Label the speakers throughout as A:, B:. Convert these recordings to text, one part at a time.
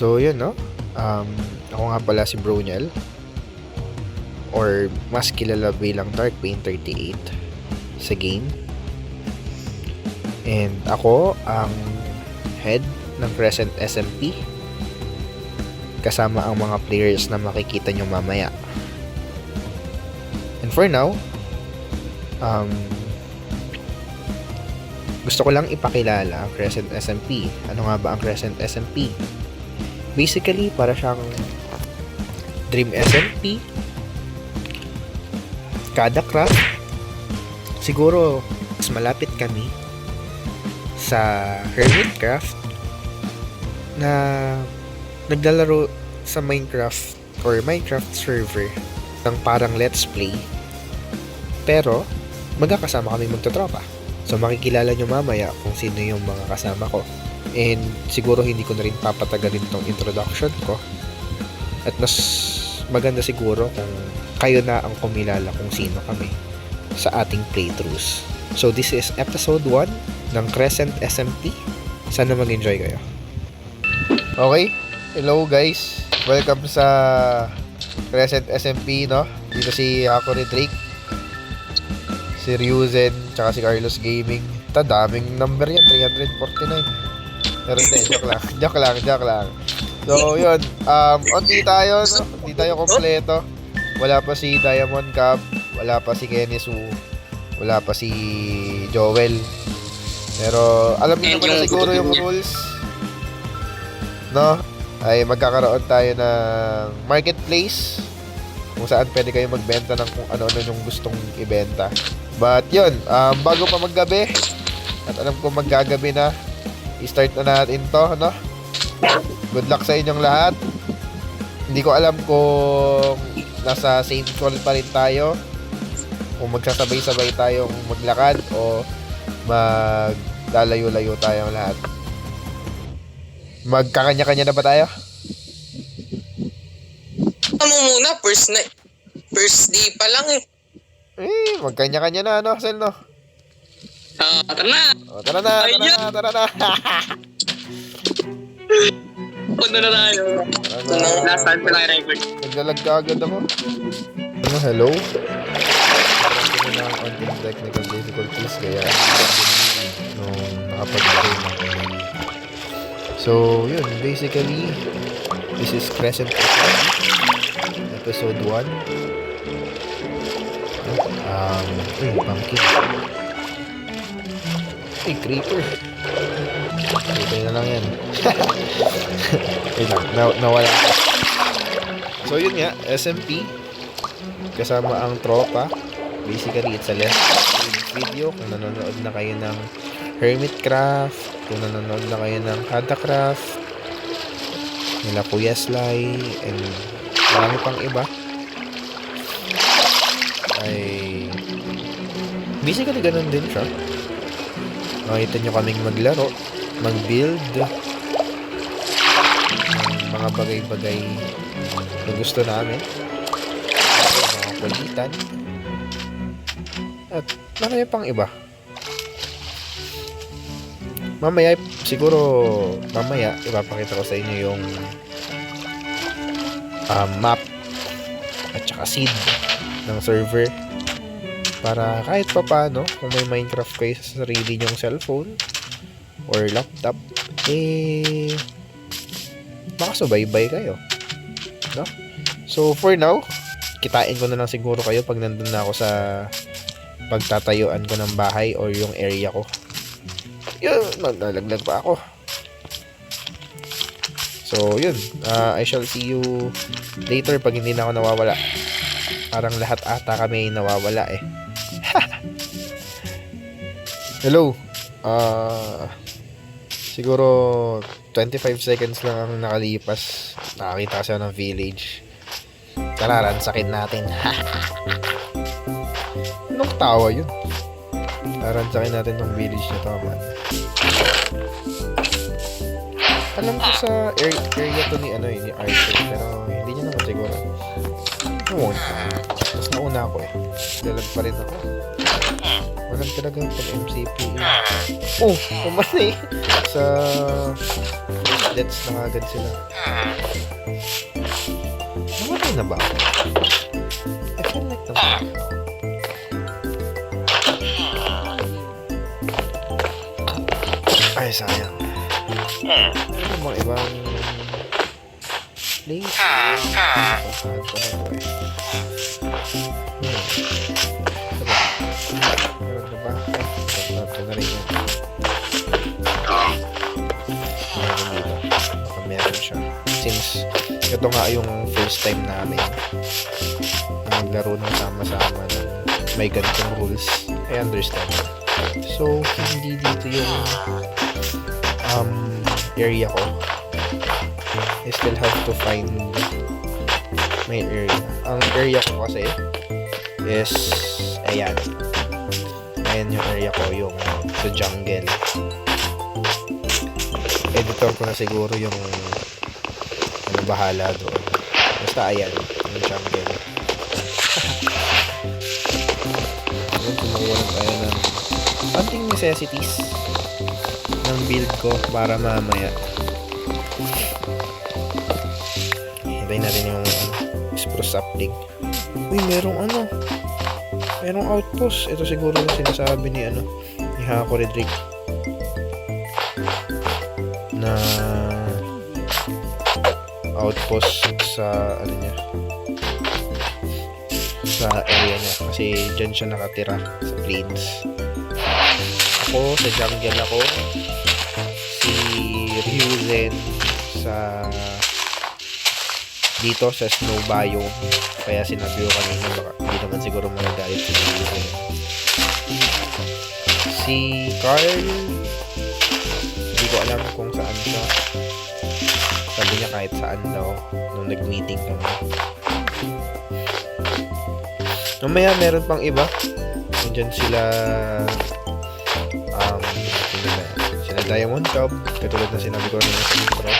A: So, yun, no? Ako nga pala si Broniel, or mas kilala bilang Darkbane38 sa game. And ako ang head ng Crescent SMP, kasama ang mga players na makikita nyo mamaya. And for now, gusto ko lang ipakilala ang Crescent SMP. Ano nga ba ang Crescent SMP? Basically, para siyang Dream SMP, kada craft. Siguro, mas malapit kami sa Hermitcraft na naglalaro sa Minecraft or Minecraft server ng parang let's play, pero magkakasama kami magtotropa. So makikilala nyo mamaya kung sino yung mga kasama ko. And siguro hindi ko na rin papatagalin tong introduction ko. At mas maganda siguro kung kayo na ang kumilala kung sino kami sa ating playthroughs. So this is episode 1 ng Crescent SMP. Sana mag-enjoy kayo. Okay, hello guys. Welcome sa Crescent SMP, no? Dito si Hakuri Drake, si Ryuzen, tsaka si Carlos Gaming. Daming number yan, 349. Pero hindi, joke lang. So, yun. Onti tayo, no? Hindi tayo kompleto. Wala pa si Diamond Cub, wala pa si Kenisu, wala pa si Joel. Pero, alam niyo naman na siguro yung rules, no? Ay magkakaroon tayo ng marketplace kung saan pwede kayo magbenta ng kung ano-ano yung gustong ibenta. But yun, bago pa maggabi, at alam ko maggagabi na, i-start na natin to, no? Good luck sa inyong lahat. Hindi ko alam kung nasa same call pa rin tayo, kung magsasabay-sabay tayong maglakad o maglalayo-layo tayong lahat. Magkakanya-kanya na ba tayo?
B: Ano muna, first day pa lang eh.
A: Magkanya-kanya na, no, Sel, no?
B: Tara na!
A: Tara na!
B: Punta na tayo. Nasaan pa lang record?
A: Naglalag ka agad ako. Hello? Ito na ang onting technical difficulties, kaya nung nakapag-play na. So, yun, basically, this is Crescent episode 1. Pumpkin. Creeper. Creeper na lang yan. Wait lang, nawala. So, yun nga, SMP, kasama ang tropa. Basically, it's a let's play video. Kung nanonood na kayo ng Hermitcraft, kung nanonood na kayo ng Hadacraft, nila Kuya Sly, and marami pang iba, ay basically ganun din siya. Makita nyo kaming maglaro, mag-build ng mga bagay-bagay na gusto namin, mga kulitan, at marami pang iba. Mamaya ipapakita ko sa inyo yung map at saka seed ng server, para kahit pa paano, kung may Minecraft kayo sa sarili nyong cellphone or laptop, makasubaybay kayo, no? So for now, kitain ko na lang siguro kayo pag nandun na ako sa pagtatayuan ko ng bahay or yung area ko. Yun, nalaglag pa ako. So, yun. I shall see you later pag hindi na ako nawawala. Parang lahat ata kami nawawala eh. Hello. Siguro 25 seconds lang ang nakalipas. Nakakita siya ng village. Tara, ransakin natin. Anong tawa yun? Ransakin natin ng village na to, man. Alam ko sa area to ni Arthur, pero hindi niya naman siguro. Noon. Mas nauna ako eh. Dalag pa rin ako. Walang talagang pag-MCP. Oh, pumanay sa deaths na agad sila. Namatay na ba? I feel like namatay. Ay, sayang. Ano bang ibang place? Puntahan ko na to eh. Meron na ba? Ito na rin yan. Meron dito. Baka meron siya. Since ito nga yung first time namin na maglaro ng sama-sama ng may ganitong rules, I understand. So, hindi dito yung area ko. I still have to find my area. Ang area ko kasi is ayan. Ayan yung area ko, yung sa jungle. Editor ko na siguro yung ano bahala doon. Basta ayan, yung jungle. Ayan, kumuha tayo ng hunting necessities ng build ko para mamaya. Hintayin natin yung spruce sapling. Uy, merong merong outpost. Ito siguro yung sinasabi ni ni Hako Redrick na outpost sa niya, sa area niya, kasi dyan siya nakatira sa plains. Ako sa jungle ako, si Ryuzen sa dito sa snow biome, kaya sinabi ko kanina baka hindi naman siguro magagalit si Ryuzen. Si Carl, hindi ko alam kung saan siya. Sabi niya kahit saan daw nung nag-meeting kami. Mamaya meron pang iba. Nandiyan sila sila Diamond Cub, katulad na sinabi ko rin sa intro.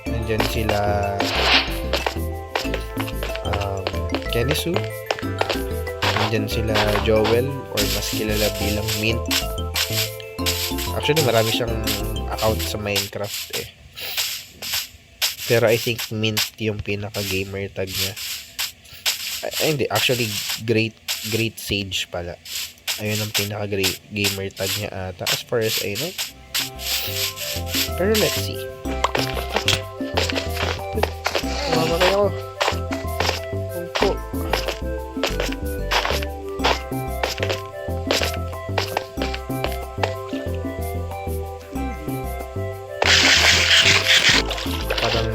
A: Nandiyan sila Kenisu. Nandiyan sila Joel, or mas kilala bilang Mint. Actually marami siyang account sa Minecraft eh. Pero I think Mint yung pinaka-gamer tag niya. Ay, hindi. Actually, Great Sage pala. Ayun ang pinaka-gamer tag niya ata. As far as I know. Pero let's see. Mamatay ako. Umpo. Parang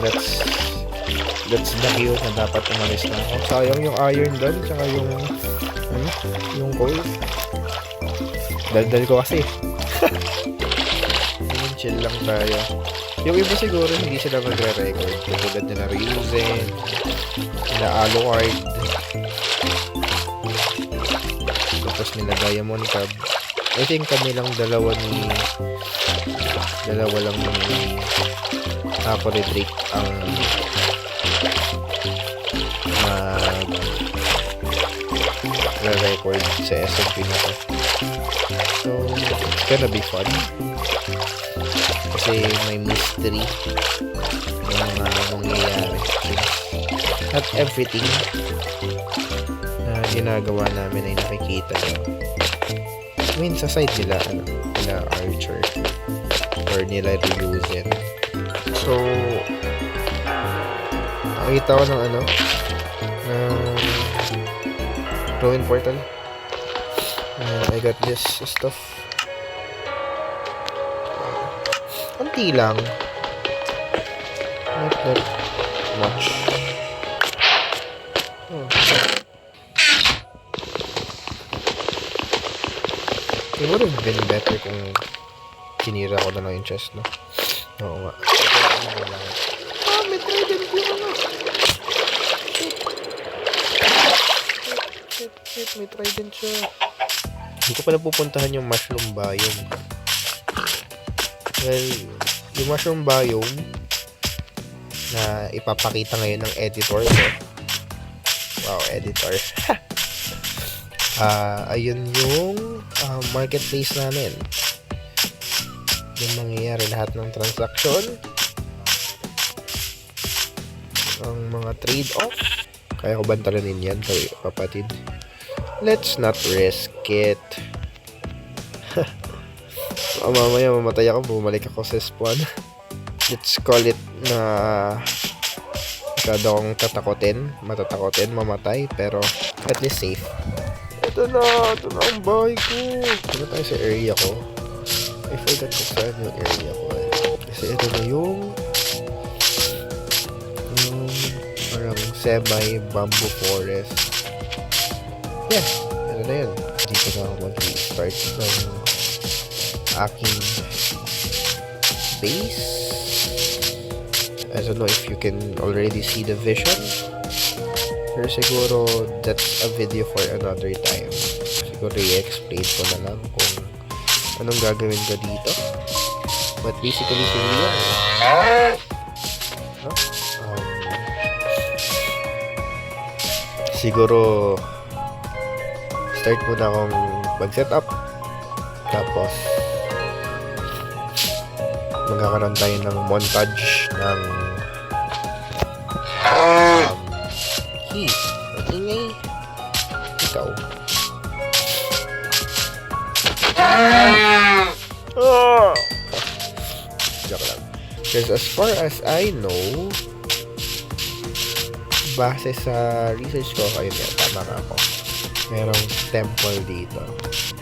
A: that's the cue na dapat umalis na ako. Sayang yung iron doon, tsaka yung coal. Daldal ko kasi. Chill lang tayo. Yung iba siguro hindi sila magre-record. Katulad na Ryuzen, na Alucard, tapos nila Diamond Cub. I think kami lang dalawa lang ni Hako Redrick ang mag-record sa SMP na to. So, it's gonna be fun. Kasi may mystery yung mga mangyayari. Not everything na ginagawa namin ay nakikita nyo. I mean, sa side nila, nila Archer or nila Ryuzen. So, nakita ko ng Ruin Portal. I got this stuff. Konti lang. Not that much. It would have been better kung kinira ko na lang yung chest, no? Oo nga. May trident yung Shit, may trident siya. Hindi ko pa napupuntahan yung mushroom biome. Well, yung mushroom biome na ipapakita ngayon ng editor ko. Wow, editor. Ayun yung marketplace namin. yung mangyayari lahat ng transaction, ang mga trade-off. Kaya ko bantalinin yan, kapatid. Let's not risk it. Mamaya mamatay ako, bumalik ako sa spawn. Let's call it na masyado akong matatakotin, mamatay, pero at least safe. Ito na ang bahay ko. Ito tayo sa area ko. I forgot kung saan yung area ko eh. Kasi ito na yung parang semi-bamboo forest. Yeah, ano na yun. Dito na ako mag-start ng aking base. I don't know if you can already see the vision. Pero siguro that's a video for another time. Siguro i-explain ko na lang kung anong gagawin ko dito. But basically, here we are. No? Siguro start muna akong mag-setup. Tapos magkakaroon tayo ng montage ng heat. Ang ingay. Ikaw. Oh! Joke lang. Because as far as I know, base sa research ko, ayun yan, tama ka ako. Merong temple dito.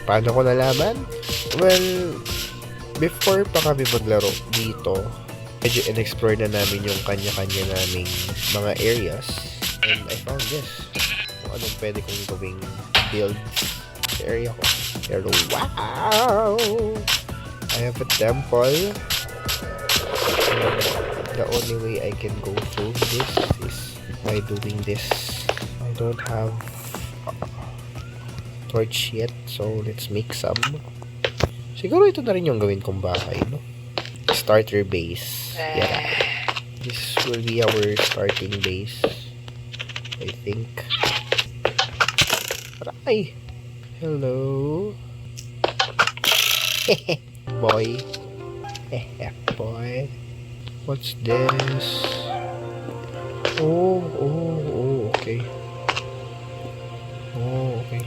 A: Paano ko nalaman? Well, before pa kami maglaro dito, medyo in-explore na namin yung kanya-kanya naming mga areas. And I found this. Kung anong pwede kong gawing build sa area ko. Pero wow! I have a temple. The only way I can go through this is by doing this. I don't have torch yet, so let's make some. Siguro ito na rin yung gawin kong bahay, no? Starter base. Yeah. This will be our starting base, I think. Aray! Hello? Boy. Boy. What's this? Oh, okay. Oh, okay.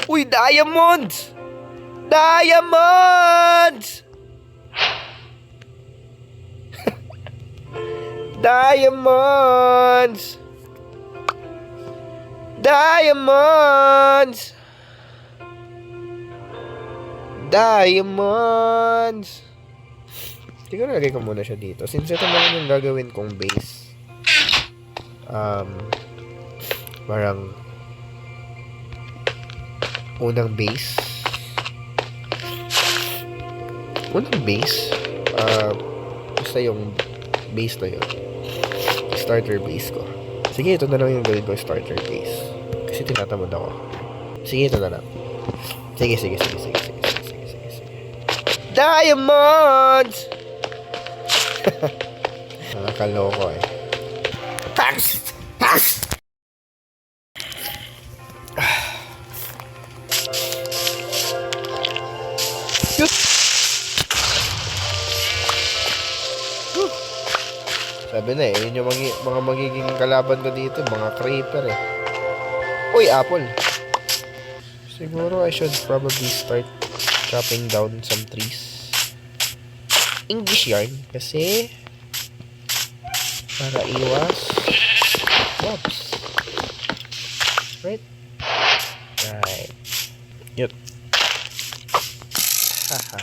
A: Uy, diamonds! Diamonds! Diamonds! Diamonds! Diamonds! Siguro lagay ko muna siya dito. Since ito naman yung gagawin kong base. Parang unang base. Basta yung base na yun. Starter base ko. Sige, ito na lang yung gawin ko, starter base. Kasi tinatamad ako. Sige, ito na lang. Sige. Diamonds! Nakakaloko eh. Sabi na eh, yun yung mga magiging kalaban ko dito, mga creeper eh. Uy, apple. Siguro I should probably start chopping down some trees. English yarn, kasi para iwas mobs. Right? Right. Yep. Haha.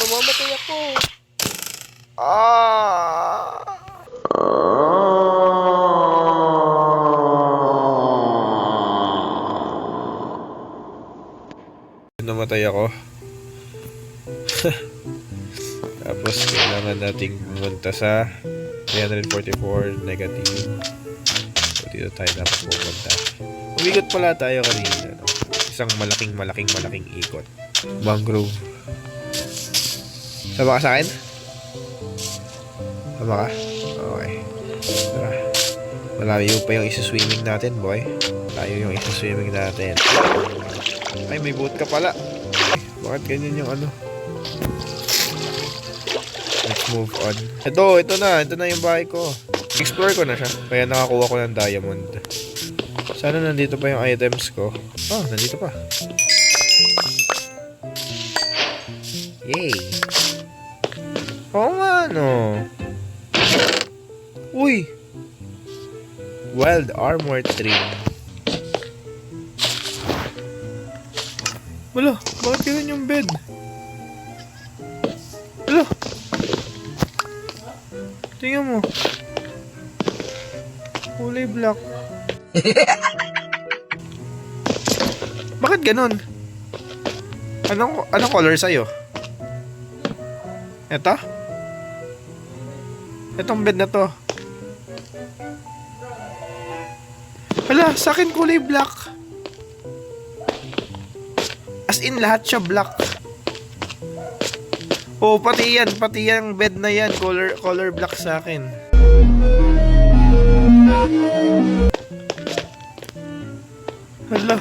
A: Mamamatay ako. Namatay ako. Tapos kailangan nating pumunta sa 344 negative. So dito tayo dapat pupunta. Umigot pala tayo kanina, no? Isang malaking ikot. Mangrove. Sama ka sa akin? Tama ka? Okay. Tara. Malayo pa yung isa-swimming natin, boy. Malayo yung isa-swimming natin. Ay, may boat ka pala. Bakit ganyan yung ano? Let's move on. Ito na yung bahay ko. Explore ko na siya. Kaya nakakuha ko ng diamond. Sana nandito pa yung items ko. Oh, nandito pa. Yay! Oo nga, no. Uy! Wild Armor Tree. Wala, bakit ganun yung bed? Wala. Tingnan mo. Kulay black. Bakit ganun? Anong color sa'yo? Ito? Itong bed na to. Hala, sa akin kulay black. As in, lahat siya black. Oh, pati yung bed na yan, color black sa akin. Hala.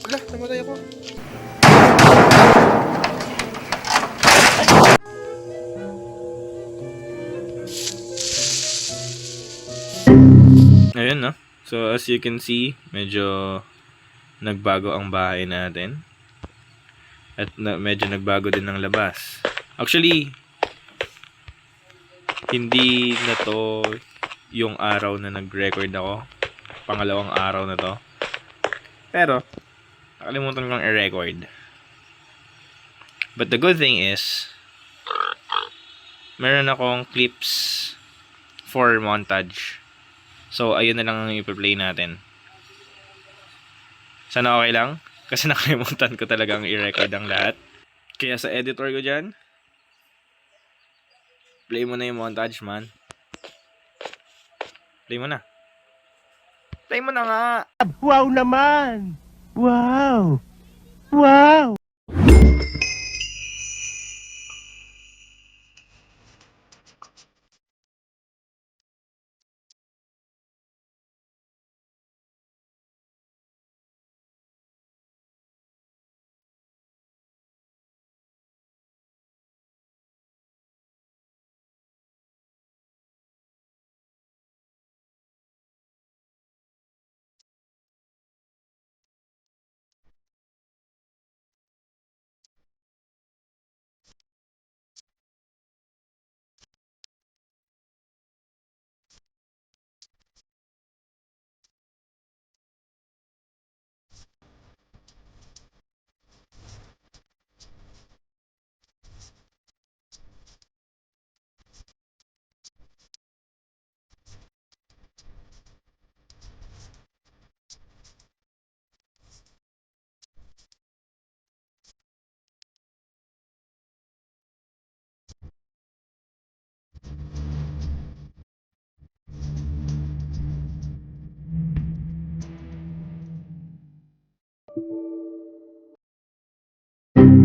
A: Hala, namatay ako.
C: Ayun, no? So, as you can see, medyo nagbago ang bahay natin. At medyo nagbago din ng labas. Actually, hindi na to yung araw na nag-record ako. Pangalawang araw na to. Pero, nakalimutan kong i-record. But the good thing is, meron akong clips for montage. So, ayun na lang ang i-play natin. Sana okay lang? Kasi nakalimutan ko talagang i-record ang lahat. Kaya sa editor ko dyan, play mo na yung montage, man. Play mo na. Play mo na nga!
D: Wow naman! Wow! Wow!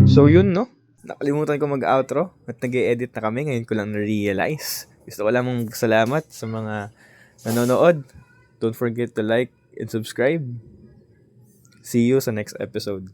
C: So yun, no? Nakalimutan ko mag-outro at nag-e-edit na kami. Ngayon ko lang na-realize. Gusto ko lamang salamat sa mga nanonood. Don't forget to like and subscribe. See you sa next episode.